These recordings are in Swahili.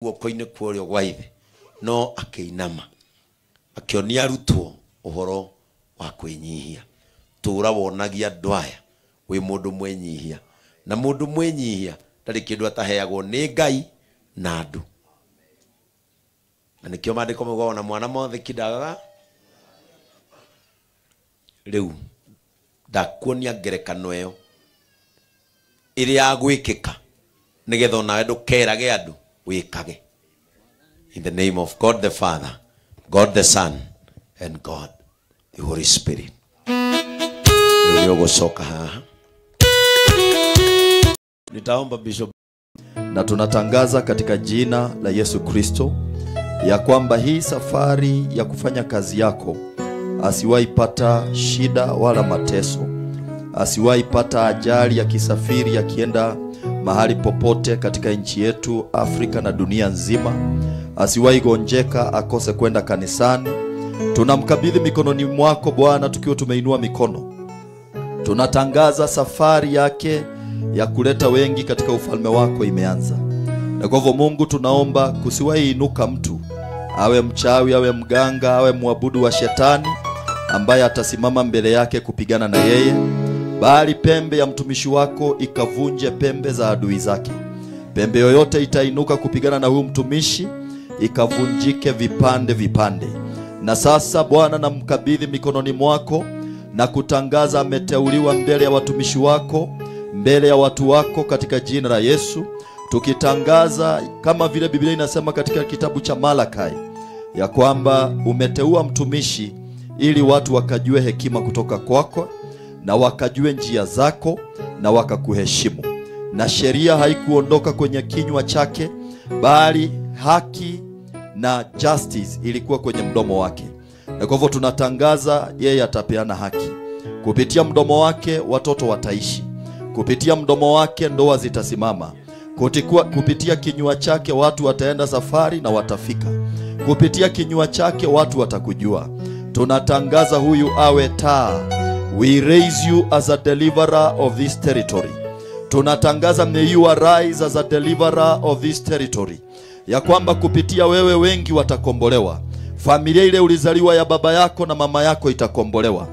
guoko-inĩ kũrĩa gwa ithe no akĩinama akĩonia arutwo ũhoro wa kwĩnyihia. Tũra wonagia andũ aya wĩ mũndũ mwĩnyihia, na mũndũ mwĩnyihia ndarĩ kĩndũ ataheagwo nĩ Ngai na andũ. Na nĩkĩo maandĩko maugaga na mwana mũthiki ndagaga. Rĩu ndakuonia ngerekano ĩyo ĩrĩa ya gwĩkĩka nĩgetha onawe ndũkerage andũ wĩkage. In the name of God the Father, God the Son, and God the Holy Spirit. Nitaomba Bishop. Na tunatangaza katika jina la Yesu Kristo ya kwamba hii safari ya kufanya kazi yako asiwahi pata shida wala mateso, asiwahi pata ajali ya kisafiri ya kienda mahali popote katika nchi yetu Afrika na dunia nzima, asiwahi gonjeka akose kwenda kanisani. Tunamkabidhi mikononi mwako Bwana, tukiwa tumeinua mikono. Tunatangaza safari yake ya kuleta wengi katika ufalme wako imeanza. Na kwa hivyo Mungu tunaomba kusiwahi inuka mtu, awe mchawi, awe mganga, awe muabudu wa shetani, ambaye atasimama mbele yake kupigana na yeye, bali pembe ya mtumishi wako ikavunje pembe za adui zake. Pembe yoyote itainuka kupigana na huyu mtumishi ikavunjike vipande vipande. Na sasa Bwana, namkabidhi mikononi mwako na kutangaza ameteuliwa mbele ya watumishi wako, mbele ya watu wako katika jina la Yesu. Tukitangaza kama vile Biblia inasema katika kitabu cha Malakai ya kwamba umeteua mtumishi ili watu wakajue hekima kutoka kwako na wakajue njia zako na wakakuheshimu. Na sheria haikuondoka kwenye kinywa chake, bali haki na justice ilikuwa kwenye mdomo wake. Na kwa hivyo tunatangaza yeye atapeana haki. Kupitia mdomo wake watoto wataishi. Kupitia mdomo wake ndoa zitasimama. Kupitia kinywa chake watu wataenda safari na watafika. Kupitia kinywa chake watu watakujua. Tunatangaza huyu awe taa. We raise you as a deliverer of this territory. Tunatangaza may you arise as a deliverer of this territory, ya kwamba kupitia wewe wengi watakombolewa. Familia ile ulizaliwa ya baba yako na mama yako itakombolewa.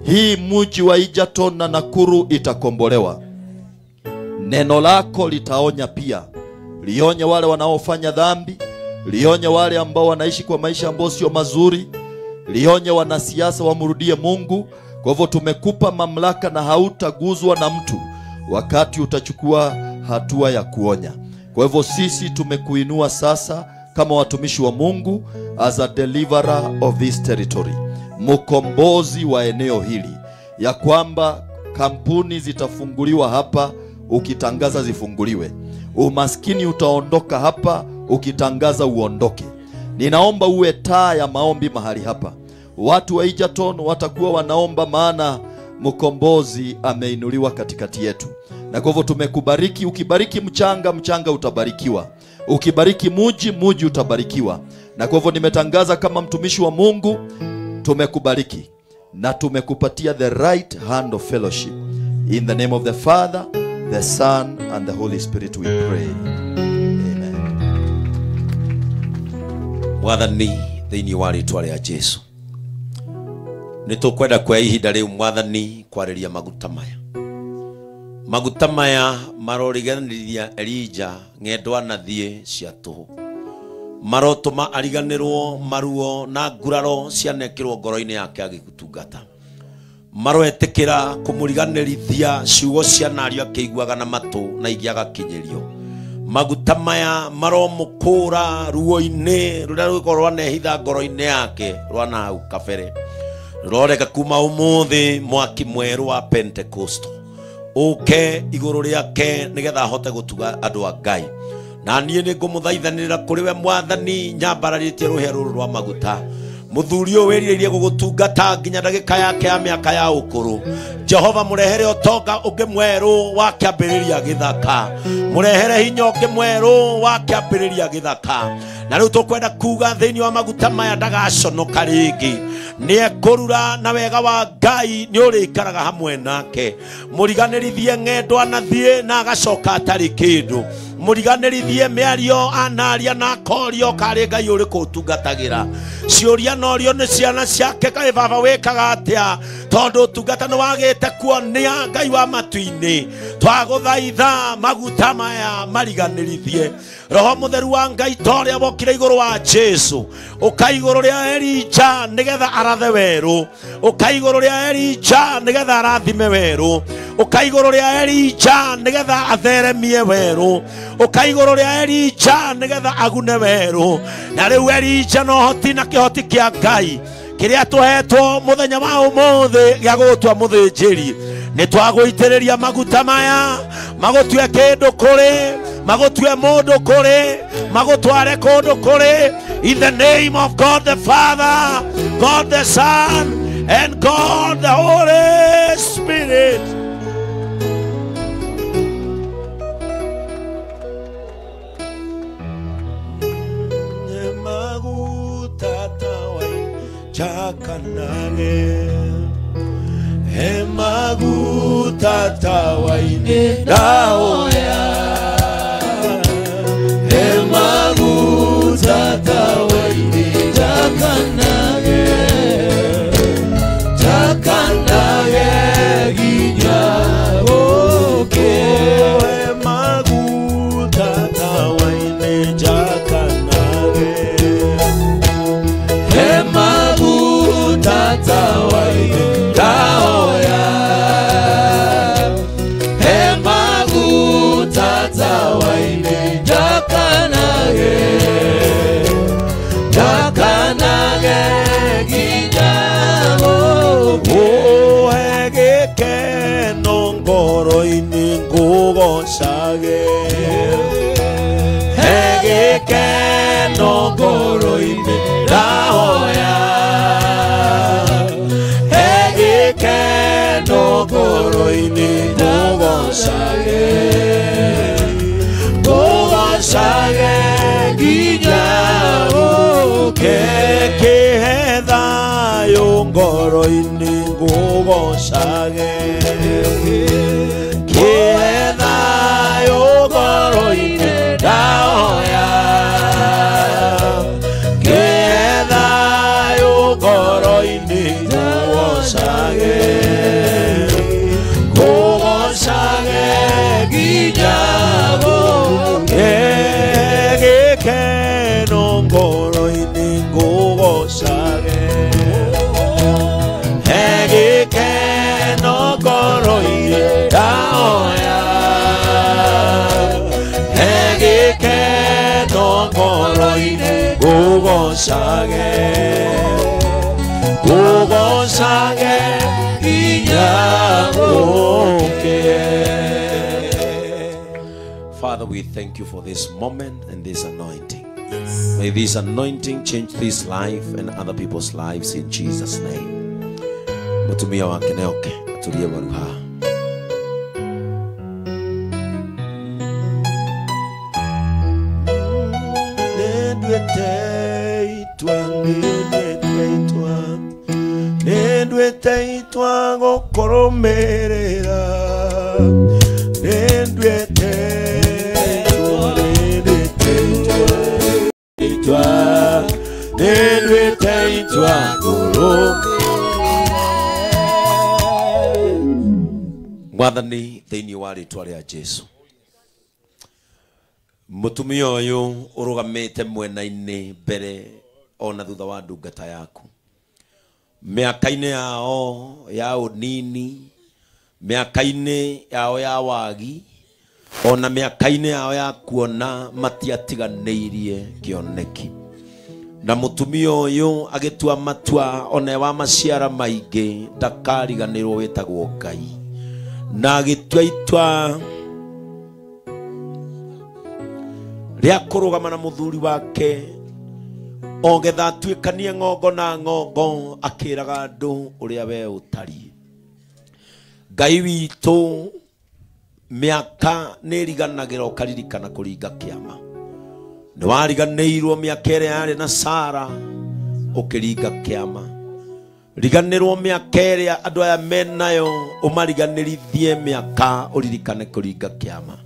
Hii mji wa Egerton na Nakuru itakombolewa. Neno lako litaonya pia. Lionye wale wanaofanya dhambi, lionye wale ambao wanaishi kwa maisha ambayo sio mazuri, lionye wanasiasa wamrudie Mungu. Kwa hivyo tumekupa mamlaka na hautaguzwa na mtu wakati utachukua hatua ya kuonya. Kwa hivyo sisi tumekuinua sasa kama watumishi wa Mungu as a deliverer of this territory, mkombozi wa eneo hili, ya kwamba kampuni zitafunguliwa hapa ukitangaza zifunguliwe. Umaskini utaondoka hapa ukitangaza uondoke. Ninaomba uwe taa ya maombi mahali hapa. Watu wa Egerton watakuwa wanaomba, maana mkombozi ameinuliwa katikati yetu. Na kwa hivyo tumekubariki. Ukibariki mchanga, mchanga utabarikiwa. Ukibariki muji, muji utabarikiwa. Na kwa hivyo nimetangaza kama mtumishi wa Mungu, tumekubariki na tumekupatia the right hand of fellowship. In the name of the Father, the Son, and the Holy Spirit we pray. Amen. Mwathani thĩinĩ wa rĩĩtwa rĩa Jesũ, nĩtũkwenda kwa ihinda rĩu Mwathani kwarĩria maguta maya maroriganĩria Elija ng'endo anathiĩ cia tũhũ, marotũma ariganĩrwo maruo na nguraro cianekĩrwo ngoro-inĩ yake agĩgũtungata, maroetĩkĩra kũmũriganĩrithia ciugo cia nario akĩiguaga na matũ na ingĩ agakinyĩrio. Maguta maya maromũkũra ruo-inĩ rũrĩa rũgĩkorwo rwanehitha ngoro-inĩ yake rwa nahau kabere. Rũroreka kuma ũmũthĩ mwaki mwerũ wa Pentecost ũke igũrũ rĩake nĩgetha ahote gũtuga andũ a Ngai. Na niĩ nĩngũmũthaithanĩrĩra kũrĩ we Mwathani nyambararĩtie rũhĩa rũrũ rwa maguta, muthurio wiririe gugutungata nginya ndagika yake ya miaka ya ukuru. Jehova murehere otonga unge mweru wa kiambiriria githaka, murehere hinya unge mweru wa kiambiriria githaka. Na riu tukwenda kuga thiini wa maguta maya ndagaconoka ringi, niekurura na wega wa Ngai ni urikaraga hamwe nake. Muriganirithie ng'endo anathie na agacoka atari kindu, muriganirithie miario anaria na korio kari Ngai uri kutungatagira. Ciuria norio ni ciana ciake kai baba wikaga atia, tondu tungata ni wagite kuonia Ngai wa matu-ini. Twaguthaitha maguta maya mariganirithie. Roho mutheru wa Ngai toria wokire iguru wa Jesu, ukaiguru ria Elija nigetha arathe weru, ukaiguru ria Elija nigetha arathime weru, ukaiguru ria Elija nigetha atheremie weru, ukaiguru ria Elija nigetha agune weru. Na riu Elija no hoti na kihoti kia Ngai kiria tuhetwo muthenya wa umuthi gia gutwa muthinjiri, ni twaguitiriria maguta maya magutue kindu kuri, magutue mundu kuri, magutware kundu kuri. In the name of God the Father, God the Son, and God the Holy Spirit. Emaguta tawaine daoya, emaguta tawaine jakanage, jakanage ginyavoke. Emaguta tawaine jakanage, emaguta tawaine daoya, emaguta tawaine jakanage, jakanage ginyavoke. Egeke nongoro ini ngugocage, egeke nongoro ini daoya, egeke nongoro ini ngugocage, ngugocage ginyavoke. Kihetha yongoro ini ngugocage, kihetha yongoro ini daoya, kihetha yongoro ini ngugocage, ngugocage ginyavoke. Gikeno ngoro ini ngugocage, gikeno ngoro ini daoya, gikeno ngoro ini ngugocage, ngugocage ginyavoke. Father, we thank you for this moment and this anointing. May this anointing change this life and other people's lives in Jesus' name. Mutumia wake neoke atulie maruha. Nendwete itwa gokoromerera, nendwete itwa gokoromerera. Mwathani thiini wa ritwa ria Jesu, mutumia uyu urugamite mwena-ini mbere ona thutha wa ndungata yaku, miaka-ini yao ya unini, miaka-ini yao ya wagi, ona miaka-ini yao ya kuona matiatiganĩirie kĩoneki. Na mutumia uyu agitua matua ona wa maciara maingi ndakariganĩrwo wĩtagwo Ngai, na agitua itwa ria kurugama na muthuri wake ogetha tuikanie ngongo na ngongo akiraga andu uria we utari. Ngai witu miaka niriganagira ukaririkana kuringa kiama. Ni wariganirwo miaka iri yari na Sara ukiringa kiama. Riganirwo miaka iri andu aya menayo umariganirithie miaka uririkane kuringa kiama.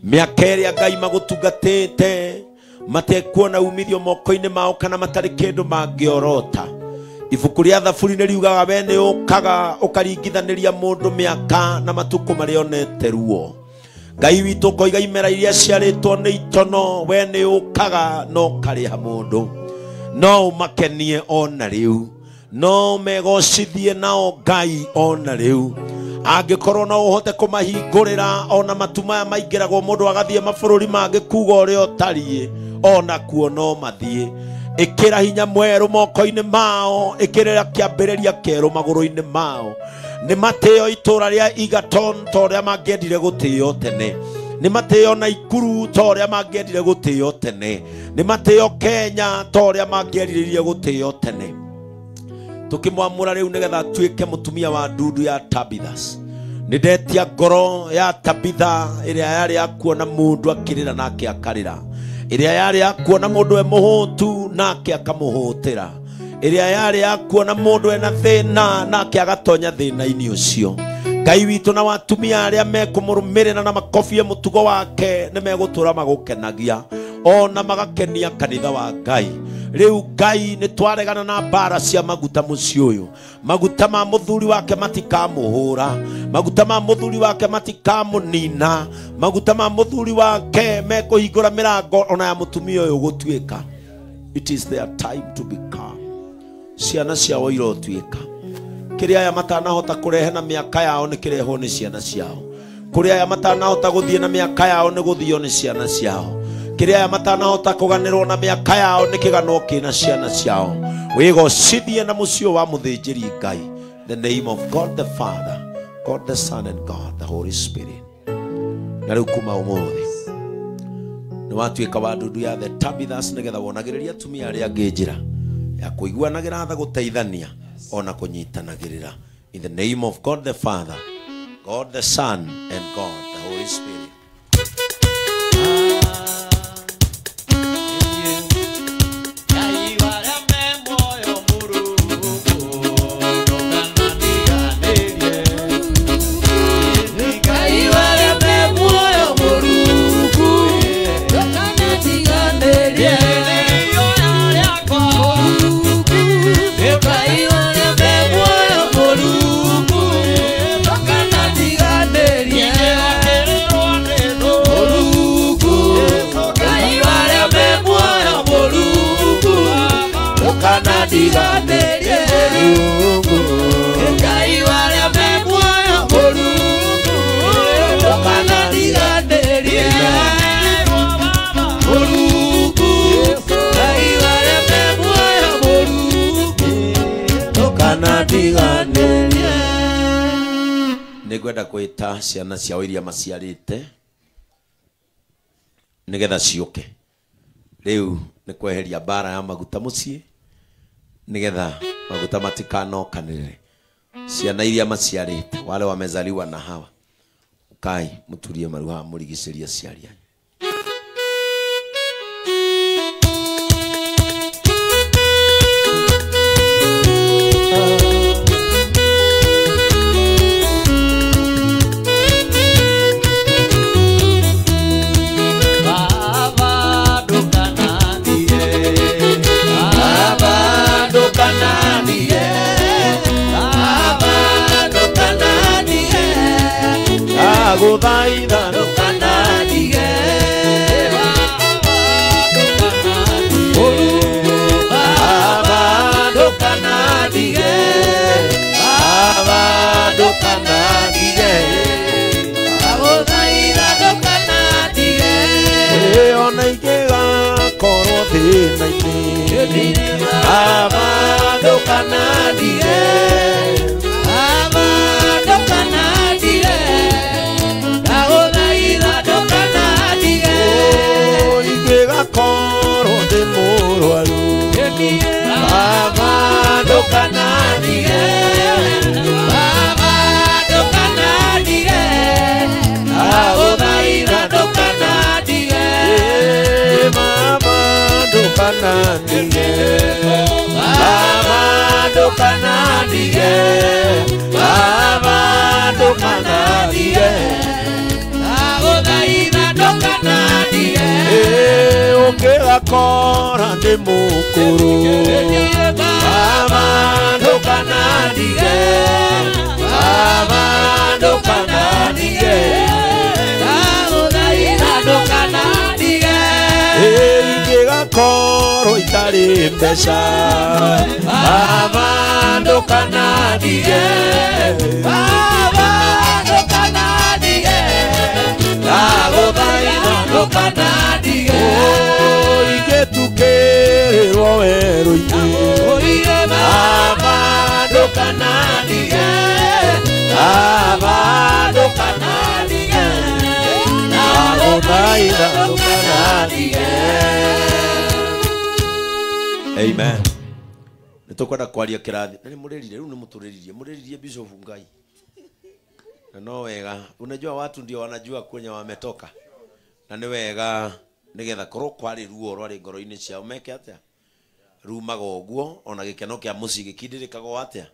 Miaka iri Ngai magutungatite matekuona umithio moko-ini mao kana matari kindu mangiorota. Ibuku ria Thaburi ni riugaga we ni ukaga ukaringithaniria mundu miaka na matuko marionete ruo. Ngai witu koiga imera iria ciaritwo ni itono, we ni ukaga no kariha mundu, no makenie ona riu, no megocithie nao Ngai ona riu. Angikorwo no uhote kumahingurira ona matuma maingiragwo mundu agathie mabururi mangi kuga uria utariĩ ona kuo no mathie. Ikira hinya mweru moko-ini mao, ikirira kiambiriria keru maguru-ini mao. Ni mateo itura ria Egerton toria mangiendire gutio tene. Ni mateo Naikuru toria mangiendire gutio tene. Ni mateo Kenya toria mangiendire gutio tene. Tukimwamura riu nigetha tuike mutumia wa ndudu ya Tabithas. Nidetia ngoro ya Tabitha iria yari akuona mundu akirira nake akarira, iria yari akuona mundu e muhutu nake akamuhutira, iria yari akuona mundu ena thina nake agatonya thina-ini ucio. Ngai witu na watumia aria mekumurumirira na makofie mutugo wake ni megutura magukenagia ona magakenia kanitha wa Ngai. Riu Ngai ni twaregana na mbara cia maguta muci uyu. Maguta ma muthuri wake matikamuhura, maguta ma muthuri wake matikamunina, maguta ma muthuri wake mekuhingura mirango ona ya mutumia uyu gutuika. It is their time to become. Ciana ciao irotuika. Kiria ya matanahota kurehe na miaka yao ni kireho ni ciana ciao. Kuria ya matanahota guthie na miaka yao ni guthio ni ciana ciao. Kiria ya matanahota kuganirwo na miaka yao ni kigano kina ciana ciao. Wigocithie na mucio wa muthinjiri Ngai. The name of God the Father, God the Son and God the Holy Spirit. Na riu kuma umuthi ni watuika wa ndudu ya the Tabithas nigetha wonagiriria atumia aria angi njira ya kuiguanagira tha guteithania ona kunyitanagirira. In the name of God the Father, God the Son and God the Holy Spirit. Nigwenda kwita ciana ciao iria maciarite nigetha ciuke. Riu ni kweheria bara ya maguta mucii nigetha maguta matikanokanire. Ciana iria maciarite, wale wamezaliwa na hawa, ukai muturie maruha murigiciria ciari yanyu. Agudhaitha ndukanandige, Baba ndukanandige, Baba ndukanandige, agudhaitha ndukanandige, ona ingigakorwo thina-ini, Baba ndukanandige, Baba ndukanandige, ingigakoro ndi murwaru, kanandige Amando kanandige Amando kanandige Agodaina do kanandige Okega kora de mukuru Amando kanandige Amando kanandige Agodaina do kanandige Ikega koro itari mbesa Amando kanandige Amando kanandige Agodaina do kanandige Ike tukere roero ike Amando kanandige Amando kanandige Agodaina do kanandige. Amen. Nitokwenda kwaria kirathi. Nani murerire riu ni mutureririe. Mureririe Bishop Ngai. Na no wega. Unajua watu ndio wanajua kwenye wametoka. Na ni wega nigetha korwo kwari ruo rwari ngoro-ini ciao meke atia. Rumaga uguo ona gikeno kia muci gikindirikago atia.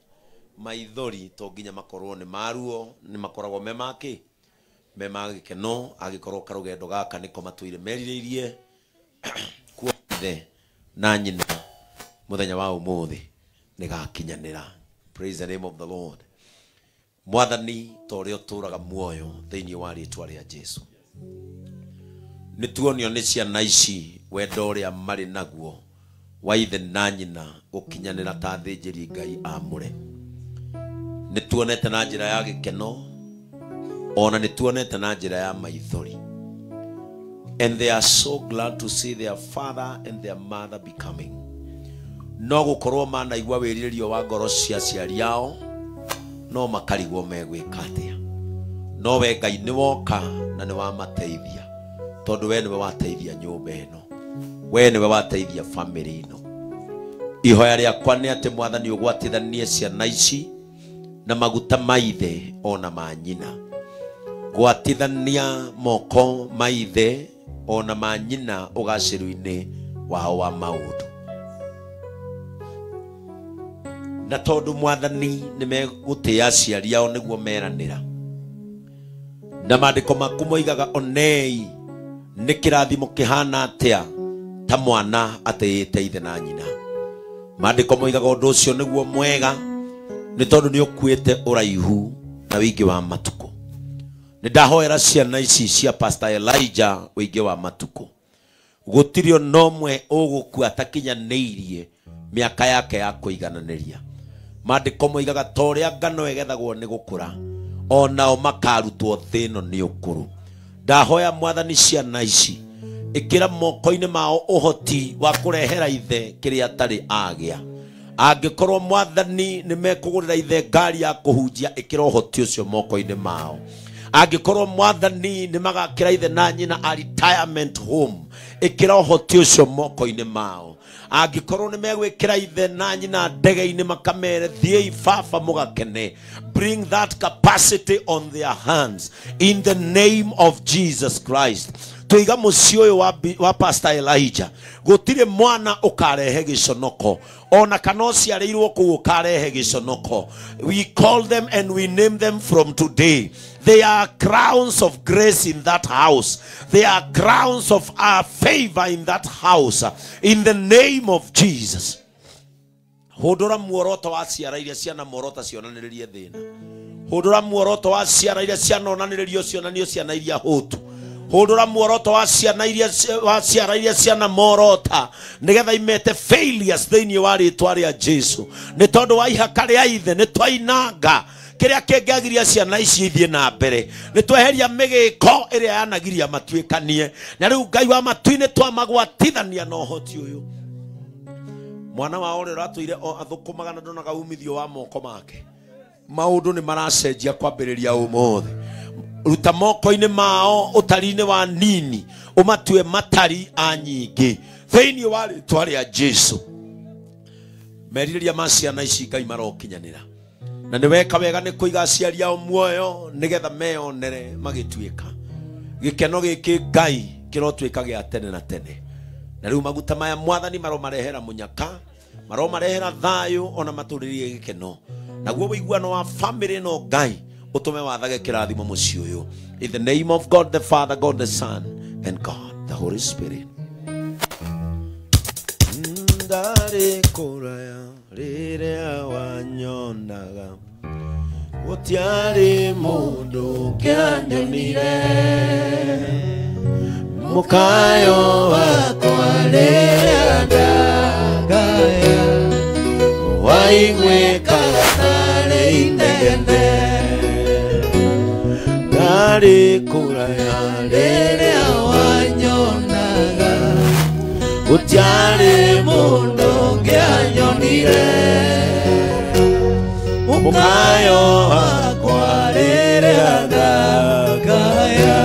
Maithori to nginya makorwo ni maruo ni makoragwo me maki. Me magikeno agikorwo karugendo gaka niko matuire meririirie kuothe na nyina muthenya wa umuthi nigakinyanira. Praise the name of the Lord. Mwathani torio turaga muoyo thiini wa ritwa ria Jesu. Nituonio ni ciana ici wendo uria mari naguo wa ithe na nyina gukinyanira ta thinjiri Ngai amure. Nituonete na njira ya gikeno ona nituonete na njira ya maithori. And they are so glad to see their father and their mother becoming. No gukorwo mana igwa wiririo wa ngoro cia ciari yao no makarigwo megwika atia. No we Ngai ni woka na ni wa mateithia tondu we ni we wateithia nyumba ino, we ni we wateithia family ino. Ihoya riakwa ni ati Mwathani ugwatithanie ciana ici na maguta maithe ona manyina. Gwatithania moko maithe ona manyina ugaciru-ini wao wa maundu. Na tondu Mwathani ni megutia aciari yao niguo meranira. Na maandiko maku moigaga onei ni kirathimo kihana atia ta mwana ateyite ithe na nyina. Maandiko moigaga undu ucio niguo mwega ni tondu ni ukuite uraihu na wingi wa matuko. Nidahoera ciana ici cia Pastor Elijah wingi wa matuko. Gutirio nomwe ugukua atakinyaniirie miaka yake ya kuigananiria. Maandiko moigaga toria ngano egethagwo ni gukura onao makarutwo thino ni ukuru. Ndahoya Mwathani ciana ici ikira moko-ini mao uhoti wa kurehera ithe kiria tari agia. Angikorwo Mwathani ni mekugurira ithe ngari ya kuhunjia ikira uhoti ucio moko-ini mao. Angikorwo Mwathani ni magakira ithe na nyina a retirement home ikira uhoti ucio moko-ini mao. Angikorwo ni megwikira ithe na nyina ndege-ini makamere thiei baba mugakene. Bring that capacity on their hands in the name of Jesus Christ. Tuiga muci uyu wa Pastor Elijah gutire mwana ukarehe giconoko ona kana ciareirwo ku ukarehe giconoko. We call them and we name them from today. They are crowns of grace in that house. They are crowns of favor in that house. In the name of Jesus. Hodora muoroto wa ciara iria ciana muorota cionaniririe thina. Hodora muoroto wa ciara iria ciana onaniririo cionanio ciana iria hutu. Hodora muoroto wa ciana iria ciana morota nigetha imete failures thiini wa ritwa ria Jesu. Ni tondu wa ihaka ria ithe ni twainanga kiria kengagiria ciana ici ithie na mbere. Ni tweheria migiko iria yanagiria matuikanie. Na riu Ngai wa matu-ini twamagwatithania no hoti uyu. Mwana wa ore ratuire athukumaga na ndonaga umithio wa moko make. Maundu ni maracenjia kwambiriria umuthi. Ruta moko-ini mao utari-ini wa nini umatue matari anyingi thiini wa ritwa ria Jesu. Meririria ma ciana ici Ngai marokinyanira. Na ni weka wega ni kuiga aciari ao muoyo nigetha meonere magituika. Gikeno giki Ngai kirotwika gia tene na tene. na riu maguta maya mwathani maro marehera munyaka, maro marehera thayo ona maturirie gikeno, naguo wiguano wa family no Ngai utume wathage kirathimo muci uyu, in the name of God the Father, God the Son, and God the Holy Spirit. Ndari kuraya riria wanyonaga gutiari mundu kianyonire, mukayo wakwa riria ndagaya waigwikaga tari inegene. Ndari kuraya riria wanyonaga gutiari mundu kianyonire, mukayo wakwa riria ndagaya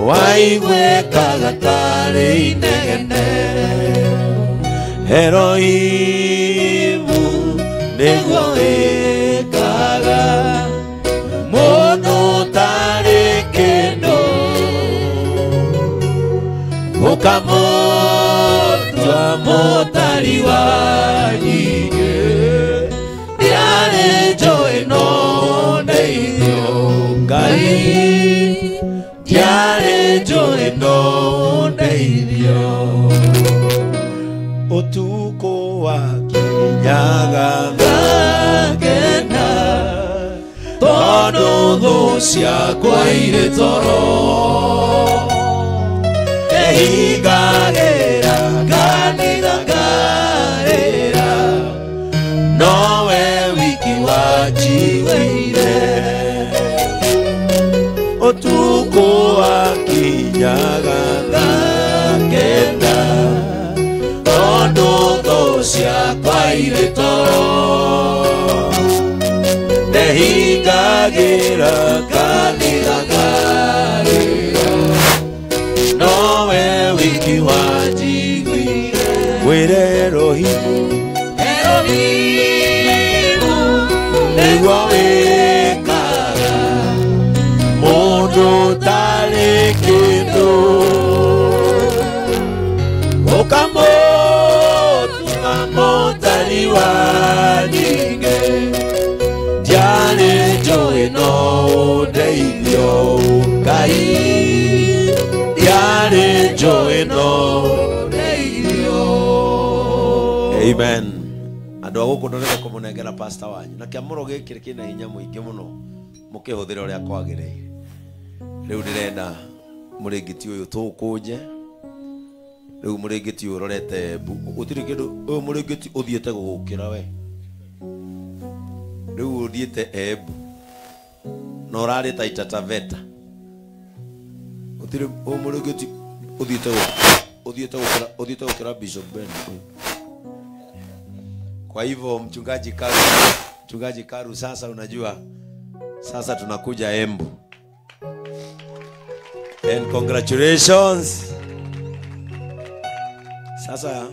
waigwikaga tari inegene. Erohimu niguo wikaga mundu tari kindu, ukamutua mutari wa nyingi, ndiari njui no ndeithio Ngai, ndiari njui no ndeithio. Utuku wakinyaga ngagena, tondu thu ciakwa iri toro, ehingagira kanitha ngarira, nowe wiki wanjiguire. Utuku wakinyaga ngagena, tondu thu ciakwa iri toro, ehingagira kanitha ngarira, nowe wiki wanjiguire. Wire Erohimu, Erohimu niguo wikaga mundu tari kindu, ukamutua mutari wa nyingi, ndiari njui no ndeithio Ngai, ndiari njui no ndeithio. Amen. Andu aguku ndorete kumunengera pastor wanyu na kiamuro gikiri kina hinya muingi muno, mukihuthira uria kwagiriire. Riu ndirenda muringiti uyu tukuje, riu muringiti uyu rorete utiri kindu uyu muringiti uthiete gugukira we, riu uthiete Embu na urari Taita Taveta, utiri uyu muringiti uthiete gukira Bishop Ben. Kwa hivyo mchungaji Karu, sasa unajua sasa tunakuja Embu. And congratulations. Sasa